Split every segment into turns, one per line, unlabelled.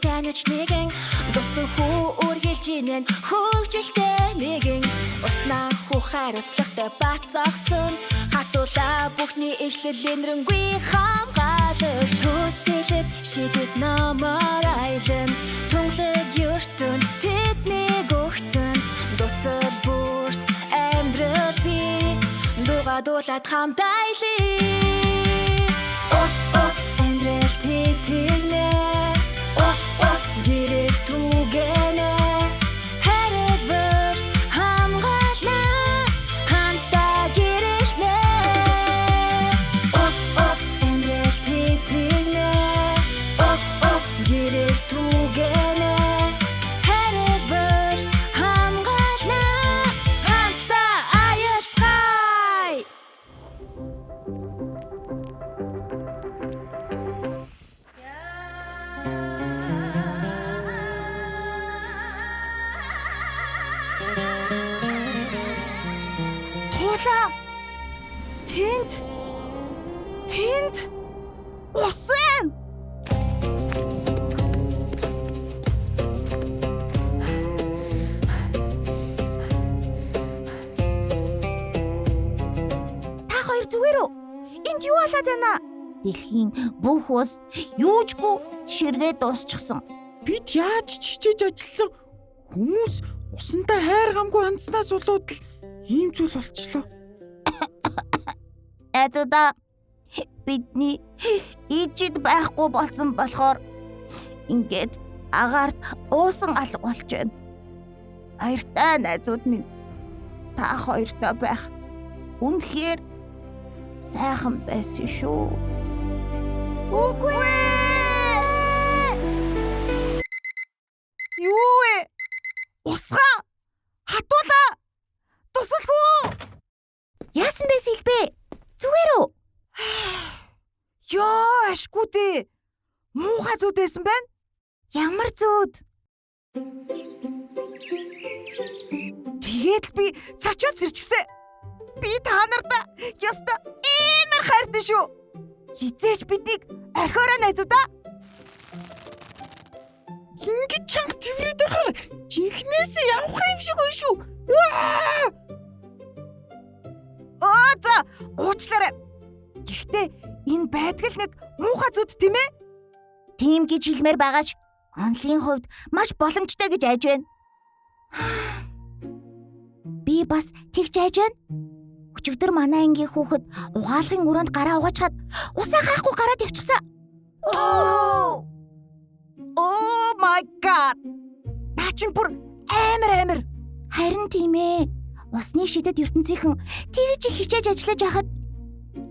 таньж нэгэн дусан хүү үргэлжинэн хөгжилтэй нэгэн уснаа хүү хариуцлагатай бацаагсан хатуулаа бүхний эхлэл энэрэнгүй хамгаалж төсөлөд шидэт намар айлан тунглаг ертөнд тэднийг өгтөн дусал бүрт амьдрал би дугадуулаад хамтайлаа ос амьдрал тэтгнэ ос гэрэл түгэнэ харибэр хамгаална хамтдаа гэрэлнэ ос амьдрал тэтгнэ ос гэрэл түгэнэ харибэр хамгаална хамтдаа аяцгай.
Туулаа. Тэнд ус байна. Та хоёр зүгээр үү? Энд юу болоод байна? Дэлхийн бүх ус юужгүй ширгээ дуусчихсан.
Бид яаж чичээж ажилласан хүмүүс усантай хайр гамгүй хандснаас болоод л ийм зүйл болчихлоо.
Азуда бидний ижид байхгүй болсон болохоор ингээд агаарт уусан алга болж байна. Баяртай найзууд минь. Та хоёртой байх үнэхээр сайхан байсан шүү. Үгүй ээ! Юу вэ? Усгаа! Хатуулаа! Тусалгүй! Яасан бэ Сэлбэ? Зүгээр үү? Яа, ашгүй дээ. Муухай зүуд байсан байна. Ямар зүуд? Тэгээд л би цочоод сэрчгсэн. Би та нартай ёстой иймэр хайртай шүү. Хизээч бидийг орхиороо найзуудаа.
Ингэж чанга тэврээд байхаар жинхнээсээ явах юм шиг байна шүү.
За, уучлаарай. Гэхдээ энэ байдаг л нэг муухай зүуд тийм ээ? Тийм гэж хэлмээр байгаач онлын хувьд маш боломжтой гэж айж байна. Би бас тэгж айж байна. Өчигдөр манай ангийн хүүхэд угаалгын өрөөнд гараа угаачаад усаа хаахгүй гараад явчихсан. Oh my god. Наа чин бүр амар. Харин тийм ээ. Усны шидэд ертөнцийнхэн тэгж хичээж ажиллаж байхад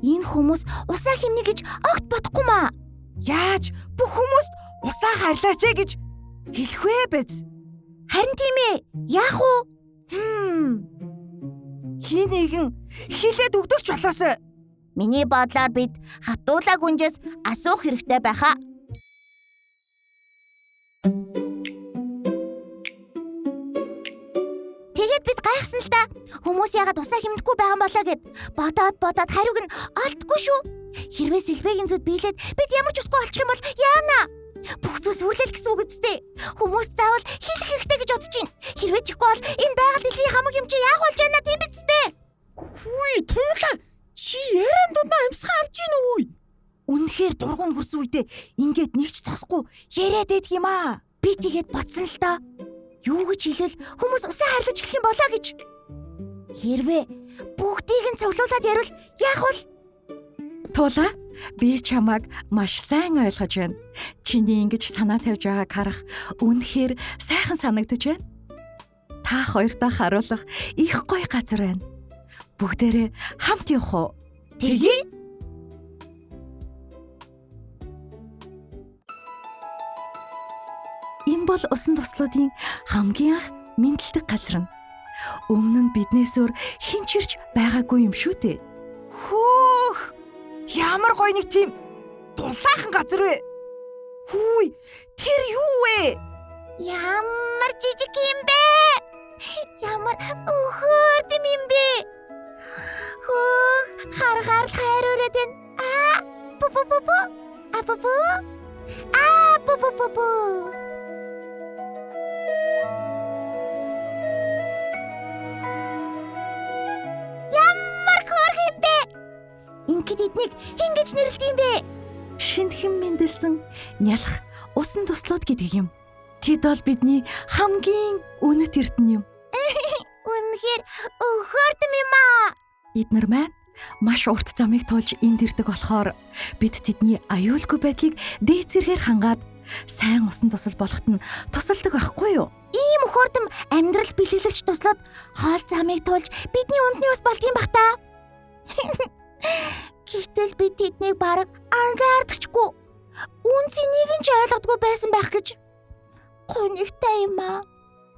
энэ хүмүүс усаа химнэ гэж огт бодохгүй маа. Яаж бүх хүмүүст усаа харлаач гэж хэлэх вэ биз? Харин тийм ээ. Яах вэ? Хин нэгэн хилээд өгдөгч болоосоо. Миний бодлоор бид хатуулаа гүнжээс асуух хэрэгтэй байхаа. Тэгээд бид гайхсан л да. Хүмүүс яагаад усаа химдэхгүй байгаа юм болоо гэд бодоод хариуг нь олдгүй шүү. Хэрвээ Сэлбэгийн зүуд биелээд бид ямар ч усгүй олчих юм бол яана? Бүх зүйл сүрлэл гэсэн үг үстэй. Хүмүүс заавал хэлэх хэрэгтэй гэж бодож байна. Хэрвээ тийхгүй бол энэ байгаль дэлхийн хамаг юм чи яах болж байна тийм биз дээ?
Хүй, туулаа. Чи яран дундаа амьсгаа авч ийн үү?
Үнэхээр дургуун хөрсөн үедээ ингээд нэг ч цосгүй яриад байдаг юм аа. Би тэгээд бодсон л доо. Юу гэж хэлэл хүмүүс усаа харлаж эхлэх юм болоо гэж. Хэрвээ бүгдийг нь цуглуулад ярил яах вэ?
Туулаа, би чамайг маш сайн ойлгож байна. Чиний ингэж санаа тавьж байгааг харах үнэхээр сайхан санагдаж байна. Та хоёртоо харуулах их гоё газар байна. Бүгдээрээ хамт явах уу?
Тэгье.
Энэ бол усан туслуудын хамгийн анх мэдлэг газар нь. Өмнө нь биднээс өөр хэн ч ирж байгаагүй юм шүү дээ.
Хөөх! Ямар гоё нэг тийм дулаахан газар вэ? Хүй, тэр юу вэ? Ямар жижиг юм бэ? Ямар өхөрдөм юм бэ? Хөөх, харахаар хайр өрөөд байна. Пу. тэгэхэд эднийг хэн гэж нэрлэдэг юм бэ?
Шинэхэн мэндэлсэн нялх усан туслууд гэдэг юм. Тэд бол бидний хамгийн үнэт эрдэнэ юм.
Үнэхээр өгөхөрдөм юм аа.
Эднэр маань маш урт замыг туулж энд ирдэг болохоор бид тэдний аюулгүй байдлыг дээд зэргээр хангаад сайн усан тусал болоход нь тусалдаг байхгүй юу?
Ийм өхөрдөм амьдрал бэлэглэгч туслаад хоол замыг туулж бидний үндний ус болдгийм бах та. Гэтэл бид тэднийг бараг анзаардагчгүй. Үнцийг нэг нь ч ойлгодгүй байсан байх гэж. Гонигтай юм аа.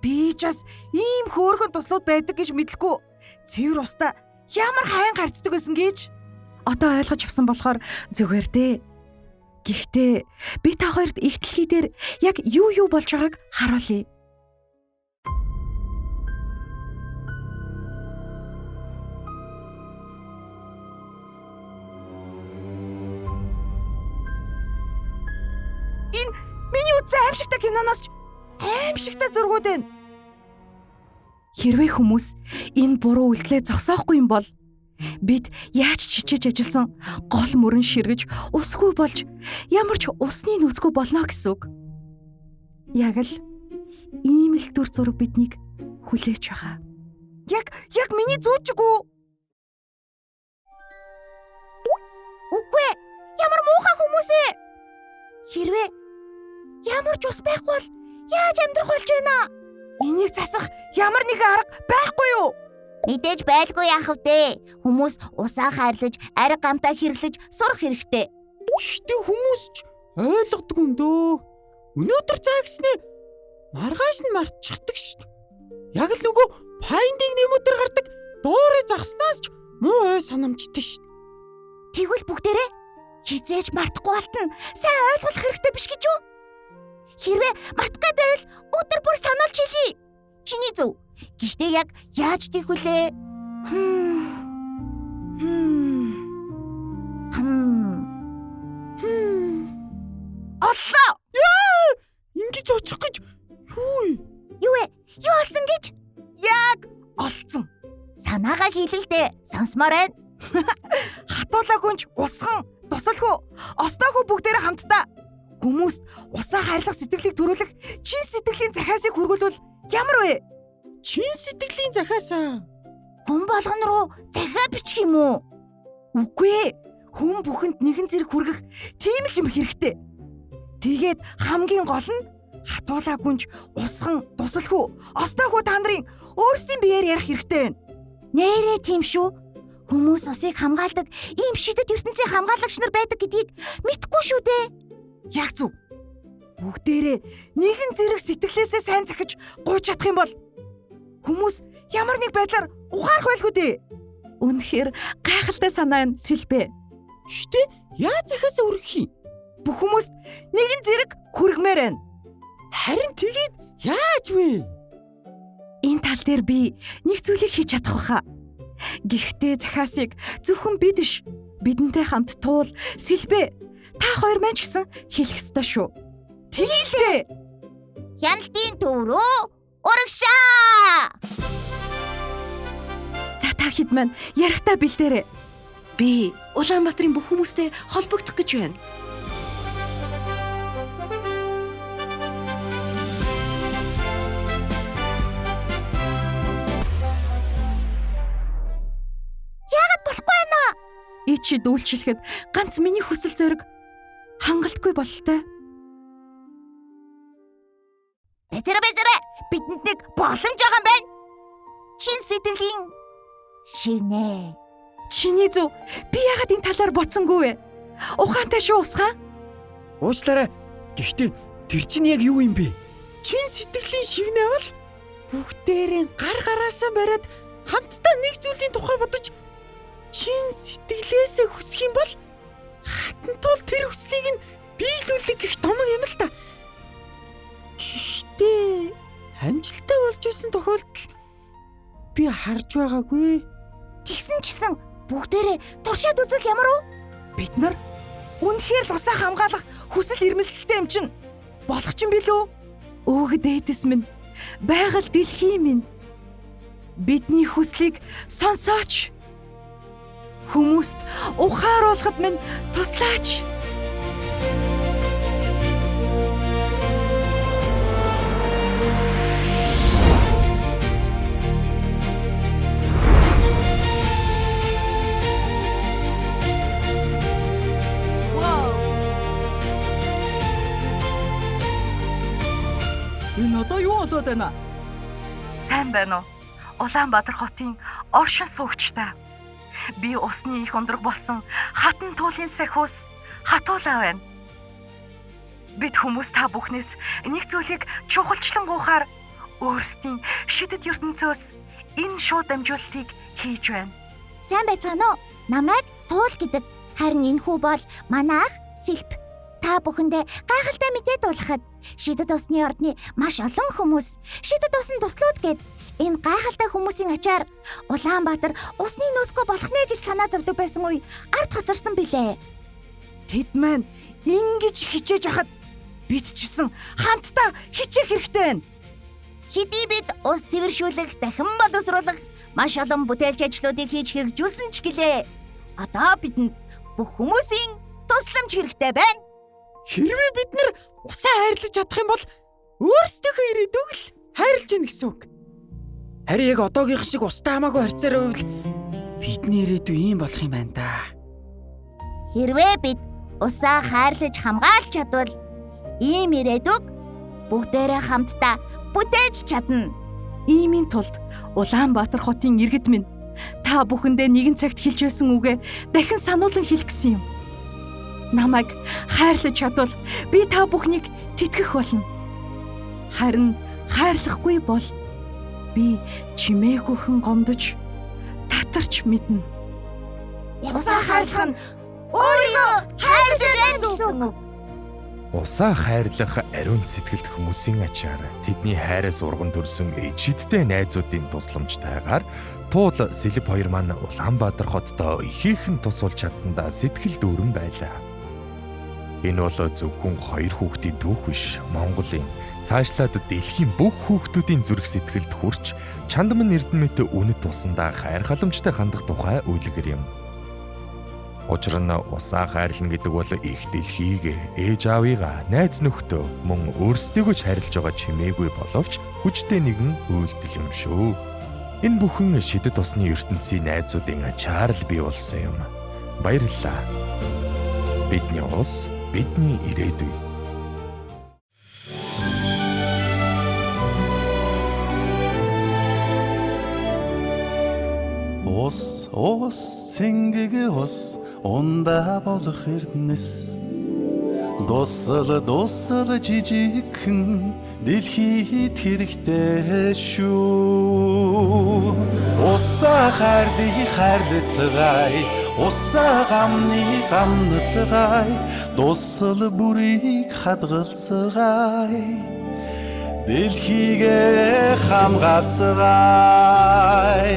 Би ч бас ийм хөөрхөн туслууд байдаг гэж мэдлэхгүй. Цэвэр устаа ямар хаян харцдаг байсан гэж.
Одоо ойлгож авсан болохоор зүгээр дээ. Гэхдээ би та хоёрт их дэлхий дээр яг юу болж байгааг харуулъя.
Миний үзсэн аимшигтай киноноос ч аимшигтай зургууд байна.
Хэрвээ хүмүүс энэ буруу үйлдэлээ зогсоохгүй юм бол бид яаж чичээж ажилласан гол мөрөн ширгэж усгүй болж ямар ч усны нөөцгүй болно гэсэн үг. Яг л ийм л төр зураг биднийг хүлээж байгаа.
Яг миний зүүчгүй.
Үгүй ээ. Ямар муухай хүмүүс ээ. Хэрвээ ямар ч ус байхгүй бол яаж амьдрах болж байна?
Энийг засах ямар нэгэн арга байхгүй юу?
Мэдээж байлгүй яах вэ? Хүмүүс усаа хайрлаж, ариг гамтаа хэрэглэж сурах хэрэгтэй.
Гэхдээ хүмүүс ч ойлгодог юм дөө. Өнөөдөр цаа гэснээ маргааш нь мартчихдаг шүү дээ. Яг л нөгөө Finding Nemo-төр гардаг доорыг загснаас ч муу ой санамжтай шүү дээ.
Тэгвэл бүгдээрээ хизээж мартахгүй болтон сайн ойлгох хэрэгтэй биш гэж юу? Хэрвээ мартгаад байвал өдөр бүр сануулж хэлье. Чиний зөв. Гэхдээ яг яаж тийх вүлээ?
Аллаа! Ингэж очих гэж
Юу вэ? Юу олсон гэж?
яг олцсон.
Санаагаа хийлэлдэ. Сонсмоор байна.
Хатуулаагүйч усхан, тусалгүй, осноогүй бүгдээрээ хамтдаа. Хүмүүст усаа хайрлах сэтгэлийг төрүүлэх чин сэтгэлийн захиасыг хүргүүлвэл ямар вэ? Чин сэтгэлийн захиасаа
Хүн болгон руу захиа бичих юм уу?
үгүй ээ. Хүн бүхэнд нэгэн зэрэг хүргэх тийм л юм хэрэгтэй. Тэгээд хамгийн гол нь хатуулаагүйч усхан, тусалгүй, осноогүй та нарын өөрсдийн биеэр ярих хэрэгтэй байна.
Нээрээ тийм шүү. Хүмүүс усыг хамгаалдаг ийм шидэт ертөнцийн хамгаалагч нар байдаг гэдгийг мэдгүй шүү дээ.
Яг зөв. Бүгдээрээ нэгэн зэрэг сэтгэлээсээ сайн захиж гуйж чадах юм бол хүмүүс ямар нэг байдлаар ухаарах байлгүй дээ.
Үнэхээр гайхалтай санаа нь Сэлбэ.
Гэхдээ яаж захиасаа үргэх юм? Бүх хүмүүст нэгэн зэрэг хүргмээр байна. Харин тэгээд яаж вэ?
Энэ тал дээр би нэг зүйлийг хийж чадах байхаа. Гэхдээ захиасыг зөвхөн бид биш, бидэнтэй хамт туул, Сэлбэ, та хоёр маань ч гэсэн хэлэх ёстой шүү.
Тэгэлээ.
Хяналтын төв рүү урагшаа!
За та хэд маань ярихтаа бэлдээрэй. Би Улаанбаатарын бүх хүмүүстэй холбогдох гэж байна. Ичид үйлчлэхэд ганц миний хүсэл зориг хангалтгүй бололтой.
Бэзэрэ бидэнд нэг боломж байгаа юм байна. Чин сэтгэлийн шивнэ.
Чиний зөв. Би яагаад энэ талаар бодсонгүй вэ? Ухаантай шүү усгаа.
Уучлаарай. Гэхдээ тэр чинь яг юу юм бэ? Чин сэтгэлийн шивнэ бол бүгдээрээ гар гараасаа бариад хамтдаа нэг зүйлийн тухай бодож чин сэтгэлээсээ хүсэх юм бол хатан тул тэр хүслийг нь биелүүлдэг гэх томог юм л та. Гэхдээ амжилттай болж исэн тохиолдол би харж байгаагүй.
Тэгсэн чсэн бүгдээрээ туршаад үзвэл ямар вэ?
Бид нар үнэхээр л усаа хамгаалах хүсэл эрмэлзэлтэй юм чинь болох ч юм билүү?
Өөх дээдэс минь, байгаль дэлхийн минь. Бидний хүслийг сонсооч. Хүмүүст ухааруулахад минь туслаач.
Энэ одоо юу болоод байна?
Сайн байна уу? Улаанбаатар хотын оршин суугчтай. Би усны их ундраг болсон хатан туулын сахиус хатуулаа байна. Бид хүмүүс та бүхнээс нэг зүйлийг чухалчлан гуйхаар өөрсдийн шидэт ертөнцөөс энэ шууд дамжуулалтыг хийж байна.
Сайн байцгаана уу? Намайг Туул гэдэг. Харин энэ хүү бол манай ах Сэлп. Та бүхэндээ гайхалтай мэдээ дуулгахад шидэт усны ордны маш олон хүмүүс шидэт усан туслууд гэд энэ гайхалтай хүмүүсийн ачаар Улаанбаатар усны нөөцгүй болох нэ гэж санаа зовдөг байсан үе ард хоцорсон билээ.
Тэд маань ингэж хичээж байхад бид ч гэсэн хамтдаа хичээх хэрэгтэй байна.
Хэдий бид ус цэвэршүүлэх, дахин боловсруулах маш олон бүтээлч ажлуудыг хийж хэрэгжүүлсэн ч гэлээ. Одоо бидэнд бүх хүмүүсийн тусламж хэрэгтэй байна.
Хэрвээ бид нар усаа хайрлаж чадах юм бол өөрсдийнхөө ирээдүйг л хайрлаж яах гэсэн үг. Харин яг одоогийнх шиг устай хамаагүй харьцаар байвал бидний ирээдүй ийм болох юм байна да.
Хэрвээ бид усаа хайрлаж хамгаалж чадвал ийм ирээдүг бүгдээрээ хамтдаа бүтээж чадна.
Иймийн тулд Улаанбаатар хотын иргэд минь та бүхэндээ нэгэн цагт хэлж байсан үгээ дахин сануулan хэлэх гэсэн юм. Намайг хайрлаж чадвал би та бүхнийг тэтгэх болно. Харин хайрлахгүй бол би чимээгүйхэн гомдож татарч мэднэ.
Усаа хайрлах нь өөрийгөө хайрлаж байна гэсэн үг.
Усаа хайрлах ариун сэтгэлд хүмүүсийн ачаар тэдний хайраас урган төрсөн ижидтэй найзуудын тусламжтайгаар Туул Сэлп хоёр маань Улаанбаатар хотдоо ихээхэн тусалж чадсандаа сэтгэл дүүрэн байлаа. Энэ бол зөвхөн хоёр хүүхдийн түүх биш, Монголын цаашлаад дэлхийн бүх хүүхдүүдийн зүрх сэтгэлд хүрч чандман эрдэмэд үнэт тусандаа хайр халамжтай хандах тухай үйлгэр юм. Учир нь усаа хайрлна гэдэг бол их дэлхийг, ээж аавыгаа, найз нөхдөө мөн өөрсдийгөө ч хайрлаж байгаа чимээгүй боловч хүчтэй нэгэн үйлдэл юм шүү. Энэ бүхэн шидэт усны ертөнцийн найзуудын ачаар л бий болсон юм. Баярлалаа. Бидний ус, бидний ирээдүй.
Ус сэнгэг ус ундаа болох эрдэнэс дуусал жижигхэн дэлхийд хэрэгтэй шүү. Усаа хайрлацгай, усаа гамнацгай, дуусал бүрийг хадгалцгай, дэлхийгээ хамгаалцгай.